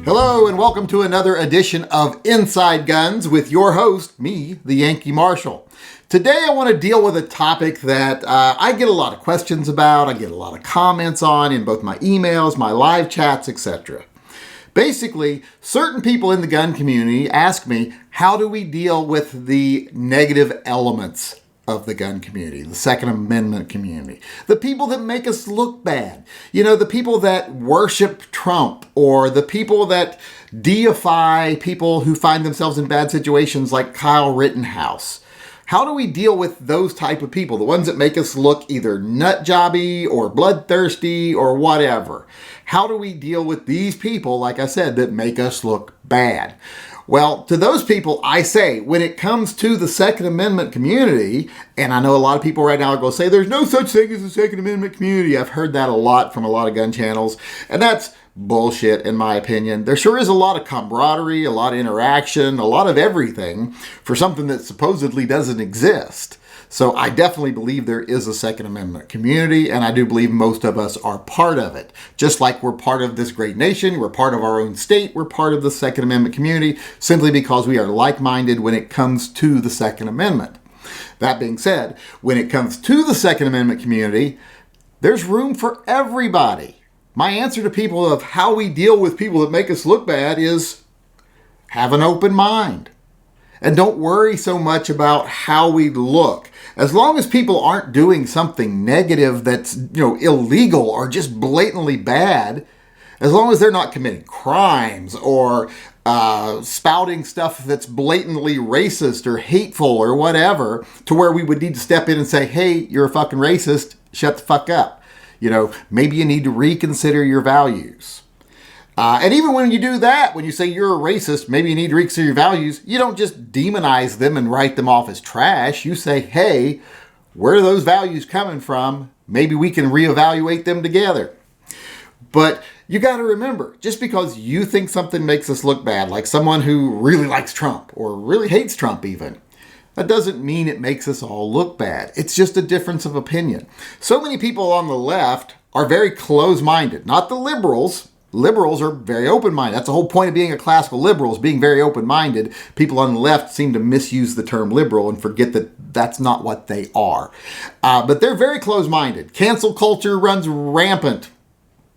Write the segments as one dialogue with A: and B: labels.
A: Hello and welcome to another edition of Inside Guns with your host, me, the Yankee Marshal. Today I want to deal with a topic that I get a lot of questions about, I get a lot of comments on in both my emails, my live chats, etc. Basically, certain people in the gun community ask me, how do we deal with the negative elements of the gun community, the Second Amendment community, the people that make us look bad, the people that worship Trump, or the people that deify people who find themselves in bad situations like Kyle Rittenhouse. How do we deal with those type of people, the ones that make us look either nut jobby or bloodthirsty or whatever? How do we deal with these people, like I said, that make us look bad? Well, to those people, I say, when it comes to the Second Amendment community, and I know a lot of people right now are going to say, there's no such thing as a Second Amendment community. I've heard that a lot from a lot of gun channels, and that's bullshit in my opinion. There sure is a lot of camaraderie, a lot of interaction, a lot of everything for something that supposedly doesn't exist. So I definitely believe there is a Second Amendment community, and I do believe most of us are part of it. Just like we're part of this great nation, we're part of our own state, we're part of the Second Amendment community, simply because we are like-minded when it comes to the Second Amendment. That being said, when it comes to the Second Amendment community, there's room for everybody. My answer to people of how we deal with people that make us look bad is have an open mind. And don't worry so much about how we look. As long as people aren't doing something negative that's, illegal or just blatantly bad, as long as they're not committing crimes or spouting stuff that's blatantly racist or hateful or whatever, to where we would need to step in and say, hey, you're a fucking racist, shut the fuck up. Maybe you need to reconsider your values. And even when you do that, when you say you're a racist, maybe you need to reconsider your values, you don't just demonize them and write them off as trash. You say, hey, where are those values coming from? Maybe we can reevaluate them together. But you got to remember, just because you think something makes us look bad, like someone who really likes Trump or really hates Trump even, that doesn't mean it makes us all look bad. It's just a difference of opinion. So many people on the left are very close-minded, not the liberals. Liberals are very open-minded. That's the whole point of being a classical liberal, is being very open-minded. People on the left seem to misuse the term liberal and forget that that's not what they are. But they're very close-minded. Cancel culture runs rampant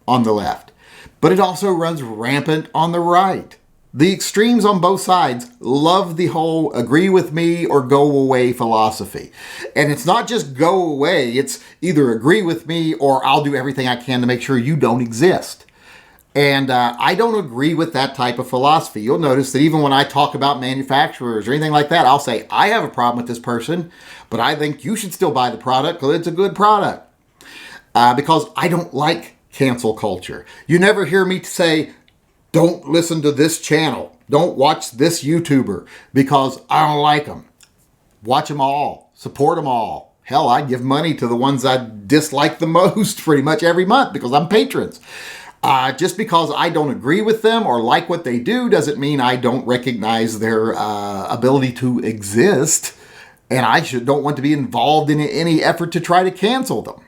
A: on the left, but it also runs rampant on the right. The extremes on both sides love the whole agree with me or go away philosophy. And it's not just go away. It's either agree with me or I'll do everything I can to make sure you don't exist. And I don't agree with that type of philosophy. You'll notice that even when I talk about manufacturers or anything like that, I'll say, I have a problem with this person, but I think you should still buy the product because it's a good product. Because I don't like cancel culture. You never hear me say, don't listen to this channel. Don't watch this YouTuber because I don't like them. Watch them all. Support them all. Hell, I give money to the ones I dislike the most pretty much every month because I'm patrons. Just because I don't agree with them or like what they do doesn't mean I don't recognize their ability to exist, and I don't want to be involved in any effort to try to cancel them.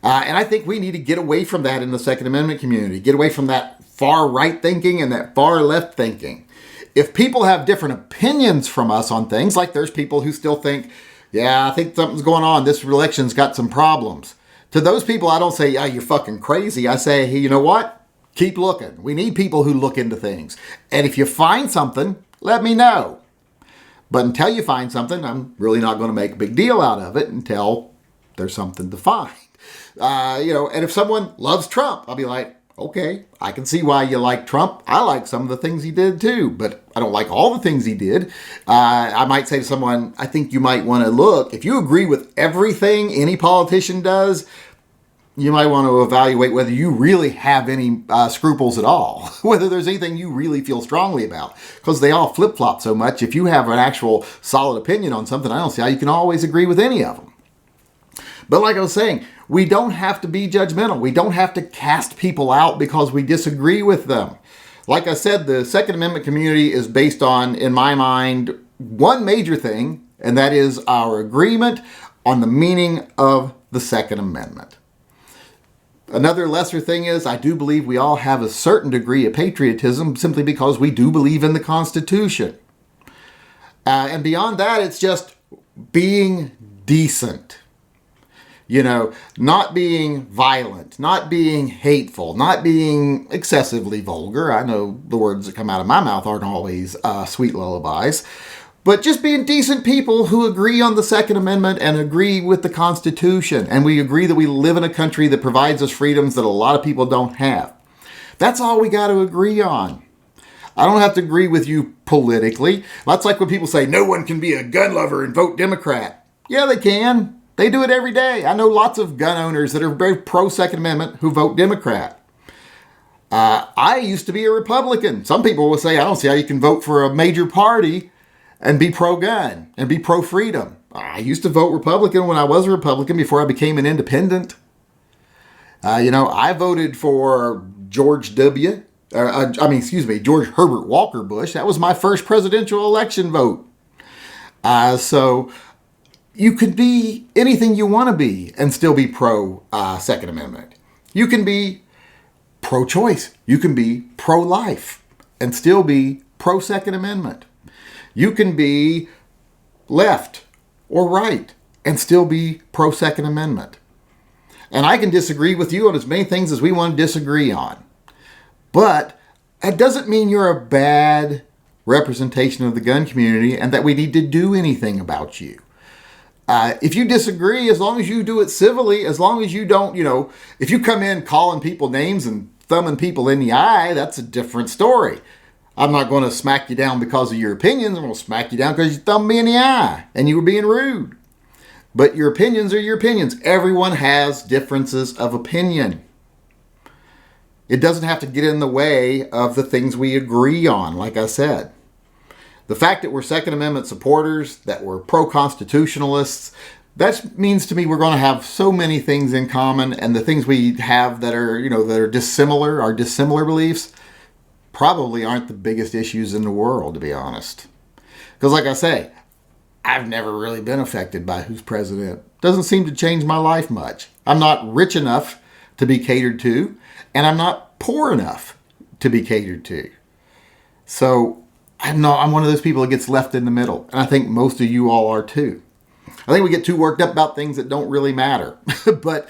A: And I think we need to get away from that in the Second Amendment community, get away from that far right thinking and that far left thinking. If people have different opinions from us on things, like there's people who still think, yeah, I think something's going on, this election's got some problems. To those people, I don't say, yeah, you're fucking crazy. I say, hey, you know what? Keep looking. We need people who look into things. And if you find something, let me know. But until you find something, I'm really not going to make a big deal out of it until there's something to find. And if someone loves Trump, I'll be like, okay, I can see why you like Trump. I like some of the things he did too, but I don't like all the things he did. I might say to someone, I think you might want to look. If you agree with everything any politician does, you might want to evaluate whether you really have any scruples at all, whether there's anything you really feel strongly about, because they all flip-flop so much. If you have an actual solid opinion on something, I don't see how you can always agree with any of them. But like I was saying, we don't have to be judgmental. We don't have to cast people out because we disagree with them. Like I said, the Second Amendment community is based on, in my mind, one major thing, and that is our agreement on the meaning of the Second Amendment. Another lesser thing is I do believe we all have a certain degree of patriotism simply because we do believe in the Constitution. And beyond that, it's just being decent. Not being violent, not being hateful, not being excessively vulgar. I know the words that come out of my mouth aren't always sweet lullabies. But just being decent people who agree on the Second Amendment and agree with the Constitution. And we agree that we live in a country that provides us freedoms that a lot of people don't have. That's all we got to agree on. I don't have to agree with you politically. That's like when people say no one can be a gun lover and vote Democrat. Yeah, they can. They do it every day. I know lots of gun owners that are very pro-Second Amendment who vote Democrat. I used to be a Republican. Some people will say, I don't see how you can vote for a major party and be pro-gun and be pro-freedom. I used to vote Republican when I was a Republican before I became an independent. I voted for George Herbert Walker Bush. That was my first presidential election vote. So you could be anything you want to be and still be pro-Second Amendment. You can be pro-choice. You can be pro-life and still be pro-Second Amendment. You can be left or right and still be pro-Second Amendment. And I can disagree with you on as many things as we want to disagree on. But that doesn't mean you're a bad representation of the gun community and that we need to do anything about you. If you disagree, as long as you do it civilly, as long as you don't, if you come in calling people names and thumbing people in the eye, that's a different story. I'm not going to smack you down because of your opinions. I'm going to smack you down because you thumbed me in the eye and you were being rude. But your opinions are your opinions. Everyone has differences of opinion. It doesn't have to get in the way of the things we agree on, like I said. The fact that we're Second Amendment supporters, that we're pro-constitutionalists, that means to me we're going to have so many things in common, and the things we have that are dissimilar, our dissimilar beliefs, probably aren't the biggest issues in the world, to be honest. Because like I say, I've never really been affected by who's president. Doesn't seem to change my life much. I'm not rich enough to be catered to, and I'm not poor enough to be catered to. So I'm one of those people that gets left in the middle, and I think most of you all are too. I think we get too worked up about things that don't really matter. But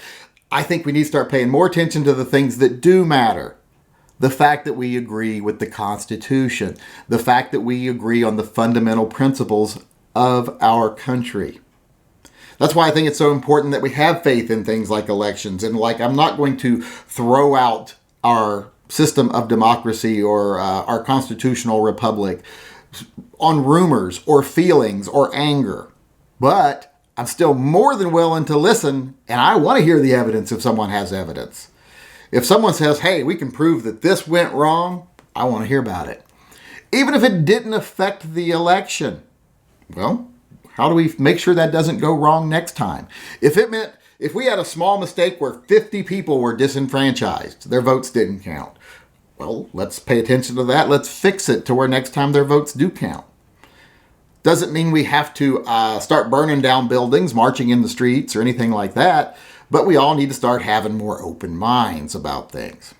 A: I think we need to start paying more attention to the things that do matter. The fact that we agree with the Constitution. The fact that we agree on the fundamental principles of our country. That's why I think it's so important that we have faith in things like elections. And I'm not going to throw out our system of democracy or our constitutional republic on rumors or feelings or anger. But I'm still more than willing to listen, and I want to hear the evidence if someone has evidence. If someone says, hey, we can prove that this went wrong, I want to hear about it. Even if it didn't affect the election. Well, how do we make sure that doesn't go wrong next time? If we had a small mistake where 50 people were disenfranchised, their votes didn't count. Well, let's pay attention to that. Let's fix it to where next time their votes do count. Doesn't mean we have to start burning down buildings, marching in the streets, or anything like that. But we all need to start having more open minds about things.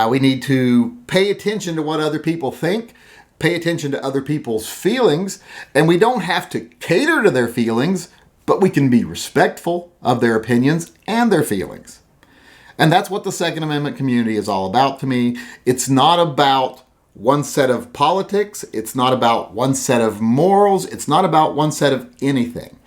A: We need to pay attention to what other people think, pay attention to other people's feelings, and we don't have to cater to their feelings, but we can be respectful of their opinions and their feelings. And that's what the Second Amendment community is all about to me. It's not about one set of politics. It's not about one set of morals. It's not about one set of anything.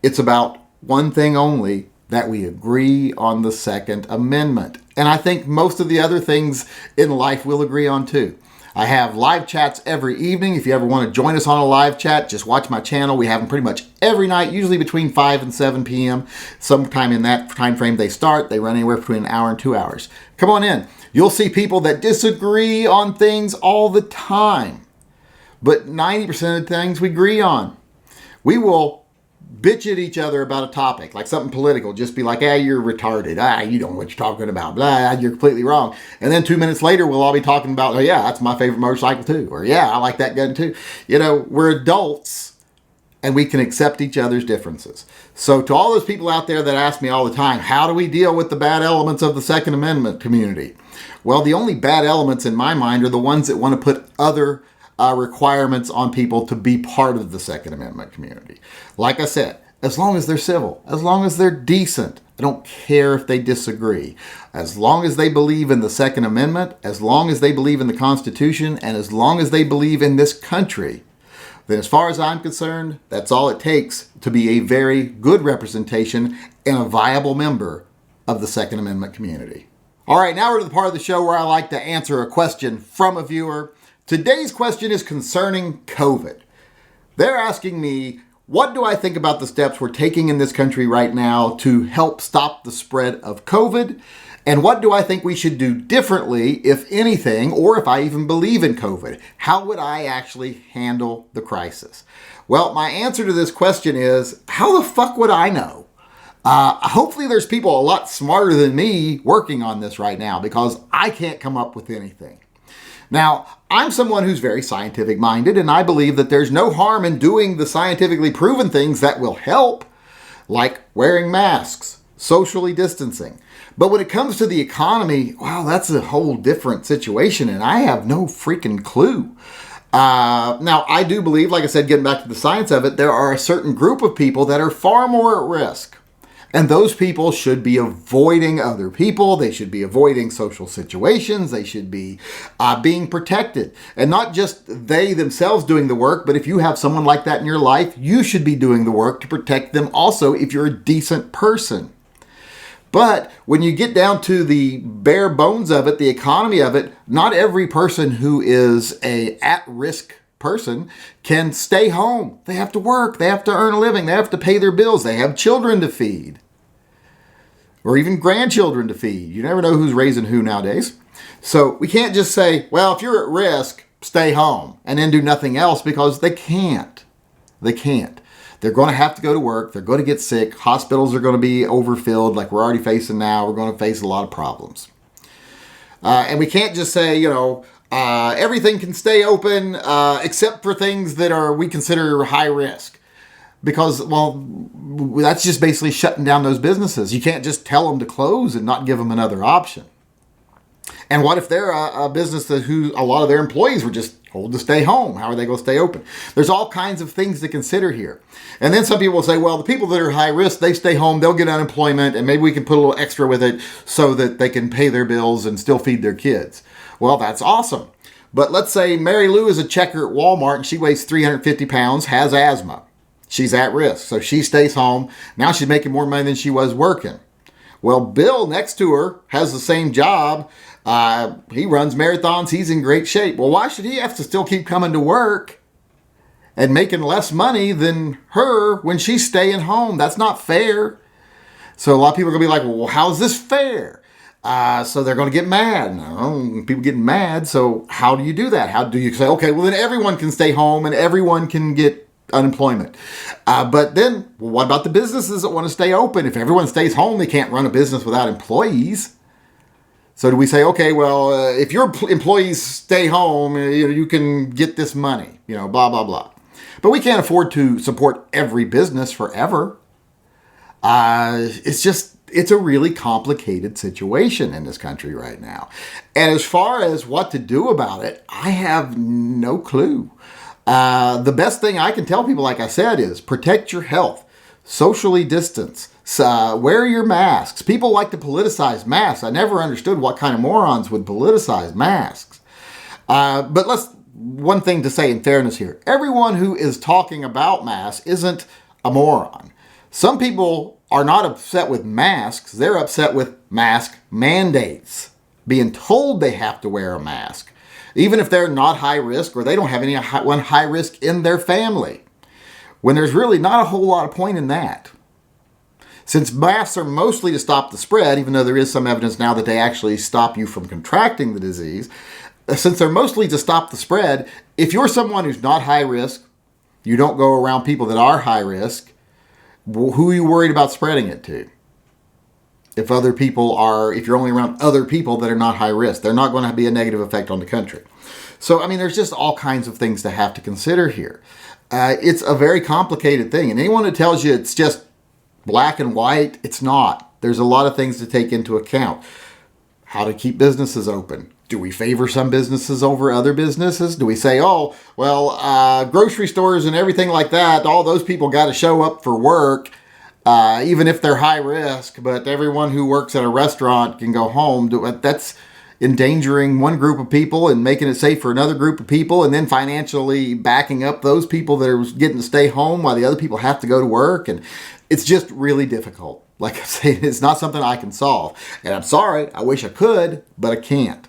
A: It's about one thing only, that we agree on the Second Amendment. And I think most of the other things in life we'll agree on too. I have live chats every evening. If you ever want to join us on a live chat, just watch my channel. We have them pretty much every night, usually between 5 and 7 p.m. Sometime in that time frame they start. They run anywhere between an hour and 2 hours. Come on in. You'll see people that disagree on things all the time. But 90% of the things we agree on. We will bitch at each other about a topic, like something political, just be like, you're retarded. You don't know what you're talking about. Blah, you're completely wrong. And then 2 minutes later, we'll all be talking about, that's my favorite motorcycle too. Or I like that gun too. We're adults and we can accept each other's differences. So to all those people out there that ask me all the time, how do we deal with the bad elements of the Second Amendment community? Well, the only bad elements in my mind are the ones that want to put other requirements on people to be part of the Second Amendment community. Like I said, as long as they're civil, as long as they're decent, I don't care if they disagree. As long as they believe in the Second Amendment, as long as they believe in the Constitution, and as long as they believe in this country, then as far as I'm concerned, that's all it takes to be a very good representation and a viable member of the Second Amendment community. All right, now we're to the part of the show where I like to answer a question from a viewer. Today's question is concerning COVID. They're asking me, what do I think about the steps we're taking in this country right now to help stop the spread of COVID? And what do I think we should do differently, if anything, or if I even believe in COVID? How would I actually handle the crisis? Well, my answer to this question is, how the fuck would I know? Hopefully there's people a lot smarter than me working on this right now, because I can't come up with anything. Now, I'm someone who's very scientific minded, and I believe that there's no harm in doing the scientifically proven things that will help, like wearing masks, socially distancing. But when it comes to the economy, wow, that's a whole different situation, and I have no freaking clue. Now, I do believe, like I said, getting back to the science of it, there are a certain group of people that are far more at risk. And those people should be avoiding other people. They should be avoiding social situations. They should be being protected. And not just they themselves doing the work, but if you have someone like that in your life, you should be doing the work to protect them also if you're a decent person. But when you get down to the bare bones of it, the economy of it, not every person who is a at-risk person can stay home. They have to work. They have to earn a living. They have to pay their bills. They have children to feed, or even grandchildren to feed. You never know who's raising who nowadays. So we can't just say, well, if you're at risk, stay home, and then do nothing else, because they can't. They can't. They're going to have to go to work. They're going to get sick. Hospitals are going to be overfilled like we're already facing now. We're going to face a lot of problems. And we can't just say, everything can stay open except for things that we consider high risk. Because, well, that's just basically shutting down those businesses. You can't just tell them to close and not give them another option. And what if they're a business who a lot of their employees were just told to stay home? How are they going to stay open? There's all kinds of things to consider here. And then some people will say, well, the people that are high risk, they stay home, they'll get unemployment, and maybe we can put a little extra with it so that they can pay their bills and still feed their kids. Well, that's awesome. But let's say Mary Lou is a checker at Walmart and she weighs 350 pounds, has asthma. She's at risk, so she stays home. Now she's making more money than she was working. Well, Bill next to her has the same job. He runs marathons. He's in great shape. Well, why should he have to still keep coming to work and making less money than her when she's staying home? That's not fair. So a lot of people are going to be like, well, how is this fair? So they're going to get mad. No, people getting mad. So how do you do that? How do you say, okay, well, then everyone can stay home and everyone can get unemployment. But then, well, what about the businesses that want to stay open? If everyone stays home, they can't run a business without employees. So do we say, okay, well, if your employees stay home, you can get this money, blah, blah, blah. But we can't afford to support every business forever. It's a really complicated situation in this country right now. And as far as what to do about it, I have no clue. The best thing I can tell people, like I said, is protect your health, socially distance, wear your masks. People like to politicize masks. I never understood what kind of morons would politicize masks. But one thing to say in fairness here, everyone who is talking about masks isn't a moron. Some people are not upset with masks. They're upset with mask mandates, being told they have to wear a mask, even if they're not high risk or they don't have anyone high risk in their family, when there's really not a whole lot of point in that. Since masks are mostly to stop the spread, even though there is some evidence now that they actually stop you from contracting the disease, since they're mostly to stop the spread, if you're someone who's not high risk, you don't go around people that are high risk, who are you worried about spreading it to? If you're only around other people that are not high risk, they're not going to be a negative effect on the country. So, there's just all kinds of things to have to consider here. It's a very complicated thing. And anyone that tells you it's just black and white, it's not. There's a lot of things to take into account. How to keep businesses open. Do we favor some businesses over other businesses? Do we say, oh, well, grocery stores and everything like that, all those people got to show up for work, even if they're high risk, but everyone who works at a restaurant can go home. That's endangering one group of people and making it safe for another group of people, and then financially backing up those people that are getting to stay home while the other people have to go to work. And it's just really difficult. Like I say, it's not something I can solve. And I'm sorry, I wish I could, but I can't.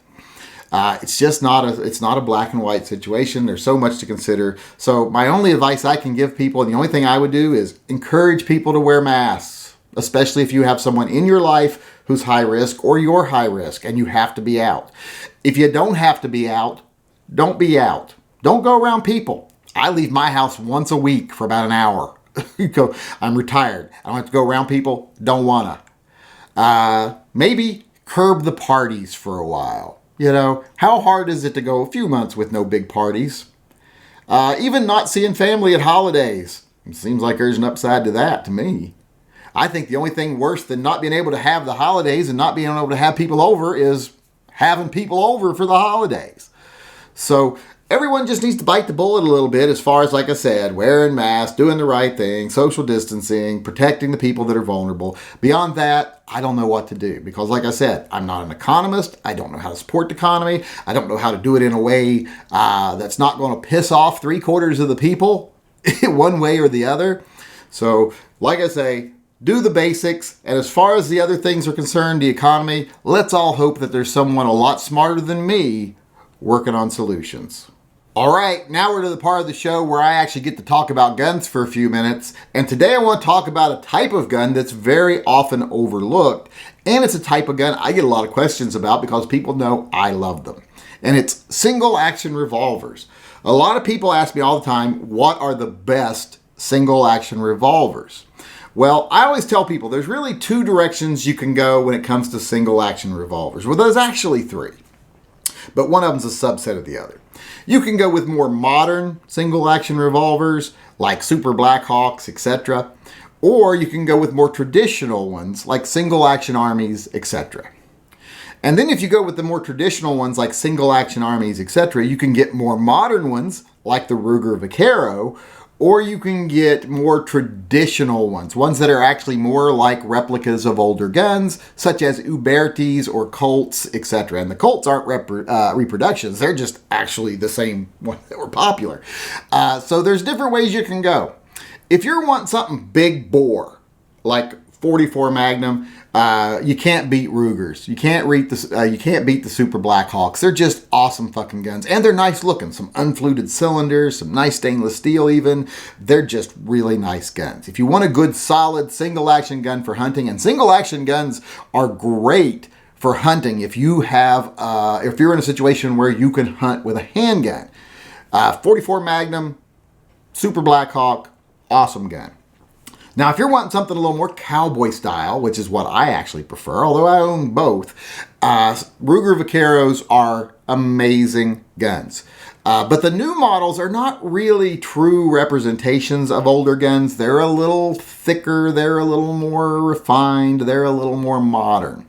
A: It's just not a black and white situation. There's so much to consider. So my only advice I can give people, and the only thing I would do, is encourage people to wear masks, especially if you have someone in your life who's high risk or you're high risk and you have to be out. If you don't have to be out, don't be out. Don't go around people. I leave my house once a week for about an hour. I'm retired. I don't have to go around people. Don't wanna. Maybe curb the parties for a while. How hard is it to go a few months with no big parties? Even not seeing family at holidays. It seems like there's an upside to that to me. I think the only thing worse than not being able to have the holidays and not being able to have people over is having people over for the holidays. So everyone just needs to bite the bullet a little bit as far as, like I said, wearing masks, doing the right thing, social distancing, protecting the people that are vulnerable. Beyond that, I don't know what to do because, like I said, I'm not an economist. I don't know how to support the economy. I don't know how to do it in a way that's not going to piss off 3/4 of the people one way or the other. So, like I say, do the basics. And as far as the other things are concerned, the economy, let's all hope that there's someone a lot smarter than me working on solutions. All right, now we're to the part of the show where I actually get to talk about guns for a few minutes. And today I want to talk about a type of gun that's very often overlooked. And it's a type of gun I get a lot of questions about because people know I love them. And it's single action revolvers. A lot of people ask me all the time, what are the best single action revolvers? Well, I always tell people there's really two directions you can go when it comes to single action revolvers. Well, there's actually three, but one of them's a subset of the other. You can go with more modern single action revolvers like Super Blackhawks, etc. Or you can go with more traditional ones like single action armies, etc. And then if you go with the more traditional ones like single action armies, etc., you can get more modern ones like the Ruger Vaquero, or you can get more traditional ones that are actually more like replicas of older guns, such as Ubertis or Colts, etc. And the Colts aren't reproductions. They're just actually the same ones that were popular. So there's different ways you can go. If you're wanting something big bore, like 44 Magnum, you can't beat Rugers. You can't beat the Super Blackhawks. They're just awesome fucking guns. And they're nice looking. Some unfluted cylinders, some nice stainless steel even. They're just really nice guns. If you want a good solid single action gun for hunting, and single action guns are great for hunting if you're in a situation where you can hunt with a handgun. 44 Magnum, Super Blackhawk, awesome gun. Now, if you're wanting something a little more cowboy style, which is what I actually prefer, although I own both, Ruger Vaqueros are amazing guns. But the new models are not really true representations of older guns. They're a little thicker, they're a little more refined, they're a little more modern.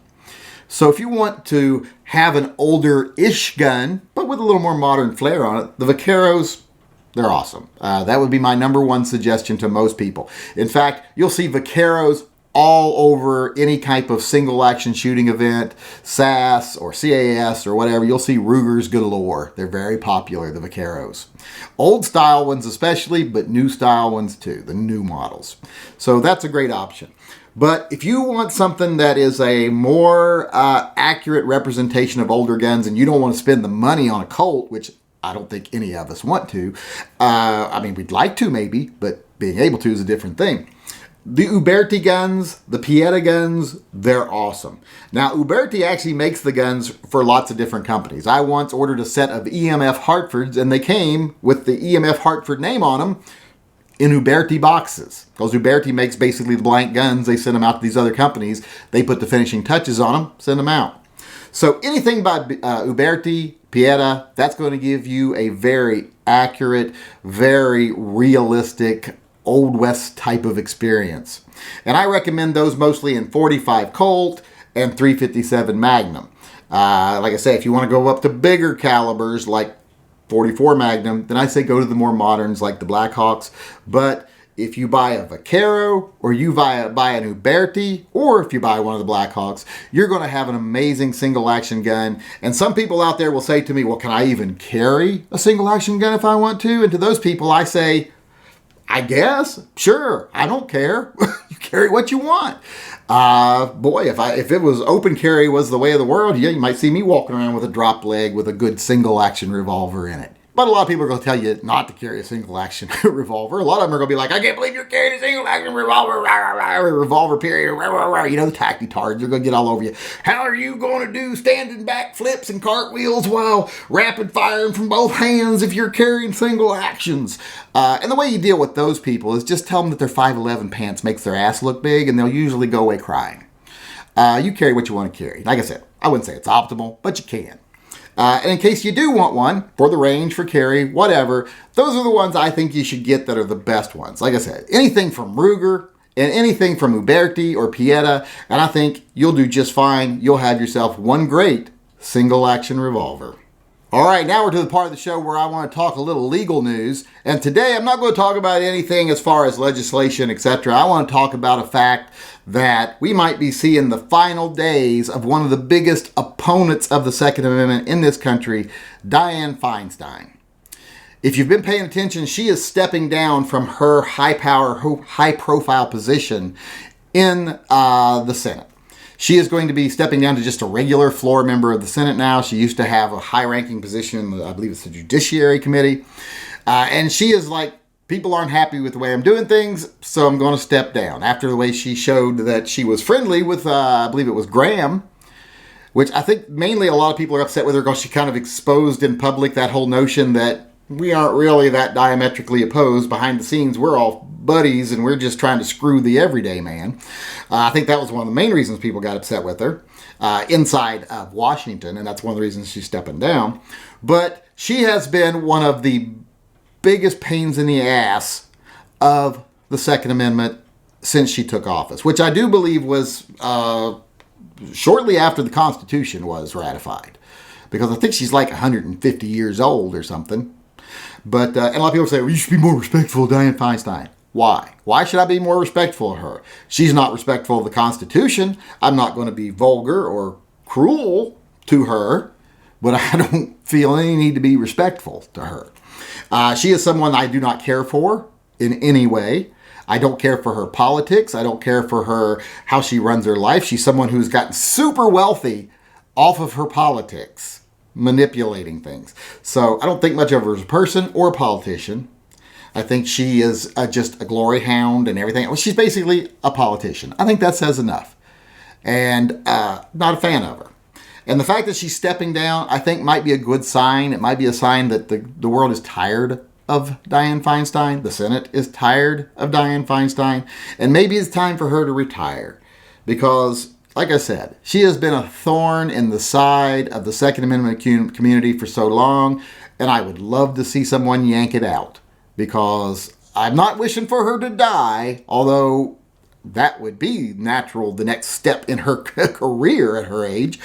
A: So if you want to have an older-ish gun, but with a little more modern flair on it, the Vaqueros, they're awesome. That would be my number one suggestion to most people. In fact, you'll see Vaqueros all over any type of single action shooting event, SAS or CAS or whatever. You'll see Rugers galore. They're very popular, the Vaqueros. Old style ones especially, but new style ones too, the new models. So that's a great option. But if you want something that is a more accurate representation of older guns and you don't want to spend the money on a Colt, which I don't think any of us want to. We'd like to maybe, but being able to is a different thing. The Uberti guns, the Pieta guns, they're awesome. Now, Uberti actually makes the guns for lots of different companies. I once ordered a set of EMF Hartfords, and they came with the EMF Hartford name on them in Uberti boxes. Because Uberti makes basically the blank guns. They send them out to these other companies. They put the finishing touches on them, send them out. So anything by Uberti, Pieta, that's going to give you a very accurate, very realistic Old West type of experience. And I recommend those mostly in .45 Colt and .357 Magnum. Like I say, if you want to go up to bigger calibers like .44 Magnum, then I say go to the more moderns like the Blackhawks. But if you buy a Vaquero, or you buy an Uberti, or if you buy one of the Blackhawks, you're going to have an amazing single action gun. And some people out there will say to me, well, can I even carry a single action gun if I want to? And to those people, I say, I guess, sure, I don't care. You carry what you want. Boy, if it was open carry was the way of the world, yeah, you might see me walking around with a drop leg with a good single action revolver in it. But a lot of people are going to tell you not to carry a single action revolver. A lot of them are going to be like, I can't believe you're carrying a single action revolver, revolver period, you know, the tacky-tards are going to get all over you. How are you going to do standing back flips and cartwheels while rapid firing from both hands if you're carrying single actions? And the way you deal with those people is just tell them that their 5'11 pants makes their ass look big, and they'll usually go away crying. You carry what you want to carry. Like I said, I wouldn't say it's optimal, but you can. And in case you do want one, for the range, for carry, whatever, those are the ones I think you should get that are the best ones. Like I said, anything from Ruger and anything from Uberti or Pieta, and I think you'll do just fine. You'll have yourself one great single action revolver. All right, now we're to the part of the show where I want to talk a little legal news. And today I'm not going to talk about anything as far as legislation, etc. I want to talk about a fact that we might be seeing the final days of one of the biggest opponents of the Second Amendment in this country, Dianne Feinstein. If you've been paying attention, she is stepping down from her high-profile position in the Senate. She is going to be stepping down to just a regular floor member of the Senate now. She used to have a high-ranking position in I believe it's the Judiciary Committee. And she is like, people aren't happy with the way I'm doing things, so I'm going to step down. After the way she showed that she was friendly with, I believe it was Graham, which I think mainly a lot of people are upset with her because she kind of exposed in public that whole notion that we aren't really that diametrically opposed. Behind the scenes, we're all buddies and we're just trying to screw the everyday man. I think that was one of the main reasons people got upset with her inside of Washington, and that's one of the reasons she's stepping down. But she has been one of the biggest pains in the ass of the Second Amendment since she took office, which I do believe was shortly after the Constitution was ratified, because I think she's like 150 years old or something. But and a lot of people say, well, you should be more respectful of Dianne Feinstein. Why? Why should I be more respectful of her? She's not respectful of the Constitution. I'm not going to be vulgar or cruel to her, but I don't feel any need to be respectful to her. She is someone I do not care for in any way. I don't care for her politics. I don't care for her how she runs her life. She's someone who's gotten super wealthy off of her politics, manipulating things. So I don't think much of her as a person or a politician. I think she is just a glory hound and everything. Well, she's basically a politician. I think that says enough. And not a fan of her. And the fact that she's stepping down, I think, might be a good sign. It might be a sign that the world is tired of Dianne Feinstein. The Senate is tired of Dianne Feinstein. And maybe it's time for her to retire. Because, like I said, she has been a thorn in the side of the Second Amendment community for so long. And I would love to see someone yank it out. Because I'm not wishing for her to die, although that would be natural, the next step in her career at her age.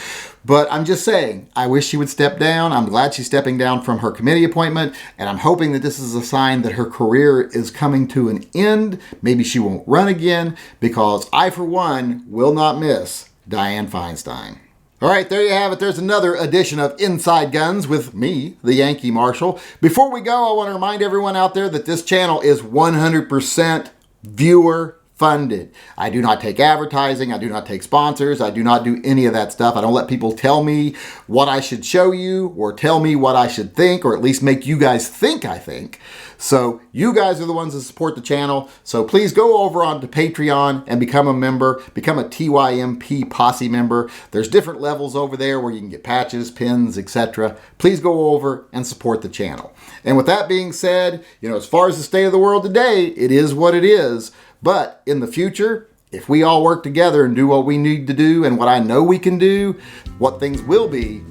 A: But I'm just saying, I wish she would step down. I'm glad she's stepping down from her committee appointment, and I'm hoping that this is a sign that her career is coming to an end. Maybe she won't run again, because I, for one, will not miss Dianne Feinstein. All right, there you have it. There's another edition of Inside Guns with me, the Yankee Marshal. Before we go, I want to remind everyone out there that this channel is 100% viewer funded. I do not take advertising. I do not take sponsors. I do not do any of that stuff. I don't let people tell me what I should show you or tell me what I should think, or at least make you guys think I think. So you guys are the ones that support the channel. So please go over onto Patreon and become a member, become a TYMP Posse member. There's different levels over there where you can get patches, pins, etc. Please go over and support the channel. And with that being said, as far as the state of the world today, it is what it is. But in the future, if we all work together and do what we need to do and what I know we can do, what things will be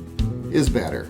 A: is better.